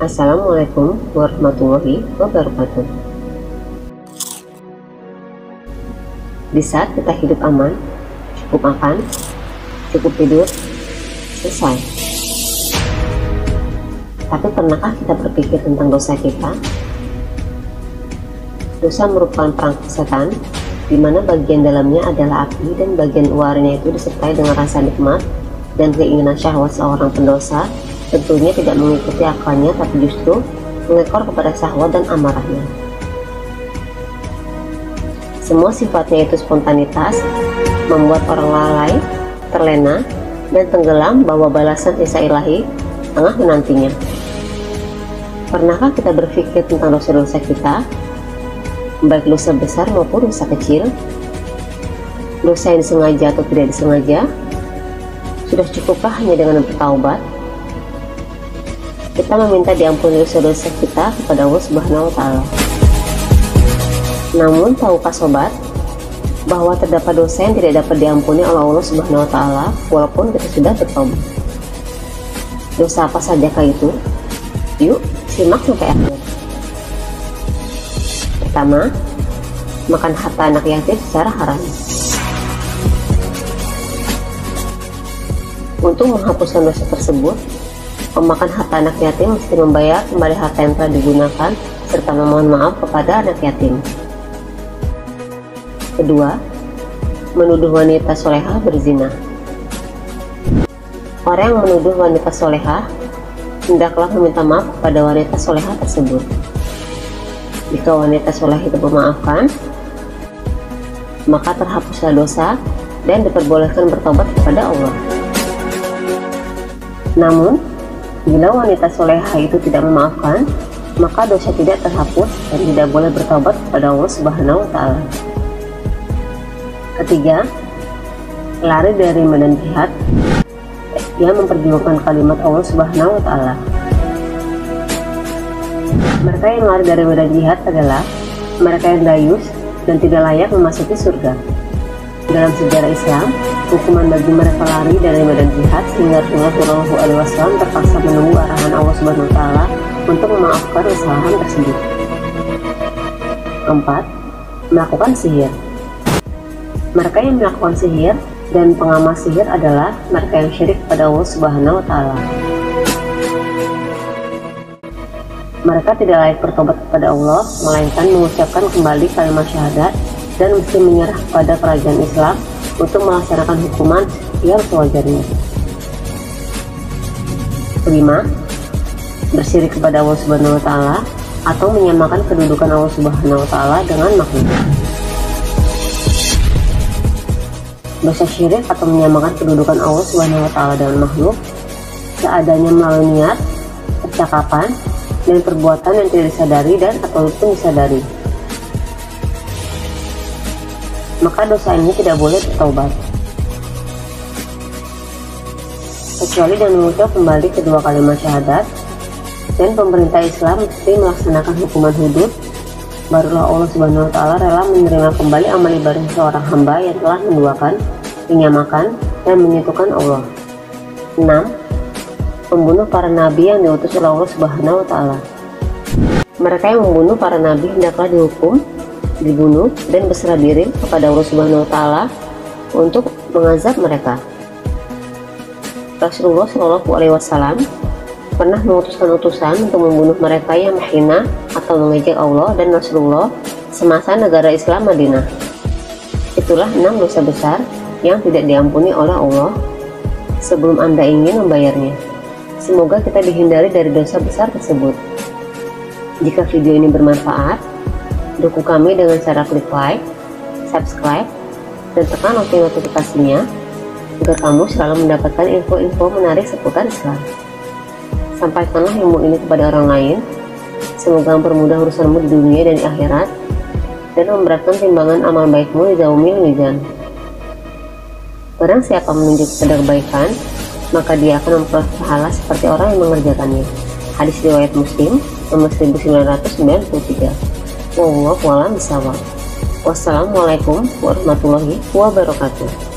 Assalamualaikum warahmatullahi wabarakatuh. Di saat kita hidup aman, cukup makan, cukup tidur, selesai. Tapi pernahkah kita berpikir tentang dosa kita? Dosa merupakan perangkap setan, di mana bagian dalamnya adalah api dan bagian luarnya itu disertai dengan rasa nikmat dan keinginan syahwat seorang pendosa. Tentunya tidak mengikuti akalnya, tapi justru mengekor kepada syahwat dan amarahnya. Semua sifatnya itu spontanitas, membuat orang lalai, terlena, dan tenggelam bahwa balasan sisa ilahi tengah menantinya. Pernahkah kita berpikir tentang dosa-dosa kita, baik dosa besar maupun dosa kecil, dosa yang disengaja atau tidak disengaja? Sudah cukupkah hanya dengan bertaubat? Kita meminta diampuni dosa-dosa kita kepada Allah Subhanahu wa Ta'ala. Namun, tahukah sobat bahwa terdapat dosa yang tidak dapat diampuni oleh Allah Subhanahu wa Ta'ala walaupun kita sudah bertobat? Dosa apa sajakah itu? Yuk, simak sampai akhir. Pertama, makan harta anak yatim secara haram. Untuk menghapuskan dosa tersebut, pemakan harta anak yatim mesti membayar kembali harta yang telah digunakan serta memohon maaf kepada anak yatim. Kedua, menuduh wanita solehah berzina. Orang yang menuduh wanita solehah hendaklah meminta maaf kepada wanita solehah tersebut. Jika wanita solehah itu memaafkan, maka terhapuslah dosa dan diperbolehkan bertobat kepada Allah. Namun, bila wanita solehah itu tidak memaafkan, maka dosa tidak terhapus dan tidak boleh bertobat kepada Allah Subhanahu wa Ta'ala. Ketiga, lari dari medan jihad yang memperjuangkan kalimat Allah Subhanahu wa Ta'ala. Mereka yang lari dari medan jihad adalah mereka yang dayus dan tidak layak memasuki surga. Dalam sejarah Islam, hukuman bagi mereka lari dari medan jihad sehingga Rasulullah Shallallahu Alaihi Wasallam terpaksa menunggu arahan Allah Subhanahu wa Ta'ala untuk memaafkan kesalahan tersebut. Keempat, melakukan sihir. Mereka yang melakukan sihir dan pengamal sihir adalah mereka yang syirik pada Allah Subhanahu wa Ta'ala. Mereka tidak layak bertobat kepada Allah, melainkan mengucapkan kembali kalimat syahadat dan mesti menyerah kepada kerajaan Islam untuk melaksanakan hukuman yang sewajarnya. Kelima, bersyirik kepada Allah Subhanahu wa Ta'ala atau menyamakan kedudukan Allah Subhanahu wa Ta'ala dengan makhluk. Dosa syirik atau menyamakan kedudukan Allah Subhanahu wa Ta'ala dengan makhluk seadanya melalui niat, percakapan, dan perbuatan yang tidak disadari dan ataupun disadari. Maka dosa ini tidak boleh bertaubat, kecuali dengan mengucap kembali kedua kalimat syahadat dan pemerintah Islam mesti melaksanakan hukuman hudud, barulah Allah Subhanahu wa Ta'ala rela menerima kembali amal ibadah seorang hamba yang telah menduakan, menyamakan, dan menyekutukan Allah. 6. Membunuh para nabi yang diutus oleh Allah Subhanahu wa Ta'ala. Mereka yang membunuh para nabi hendaklah dihukum, dibunuh, dan berserah diri kepada Allah Subhanahu wa Ta'ala untuk mengazab mereka. Rasulullah Shallallahu Alaihi Wasallam pernah mengutuskan utusan untuk membunuh mereka yang menghina atau mengejek Allah dan Rasulullah semasa negara Islam Madinah. Itulah 6 dosa besar yang tidak diampuni oleh Allah sebelum Anda ingin membayarnya. Semoga kita dihindari dari dosa besar tersebut. Jika video ini bermanfaat, dukung kami dengan cara klik like, subscribe, dan tekan lonceng notifikasinya agar kamu selalu mendapatkan info-info menarik seputar Islam. Sampaikanlah ilmu ini kepada orang lain. Semoga mempermudah urusanmu di dunia dan di akhirat, dan memberatkan timbangan amal baikmu di yaumil mizan. Barang siapa menunjuk kepada kebaikan, maka dia akan memperoleh pahala seperti orang yang mengerjakannya. Hadis riwayat Muslim nomor 1993. Wallahu a'lam bishawab. Wassalamualaikum warahmatullahi wabarakatuh.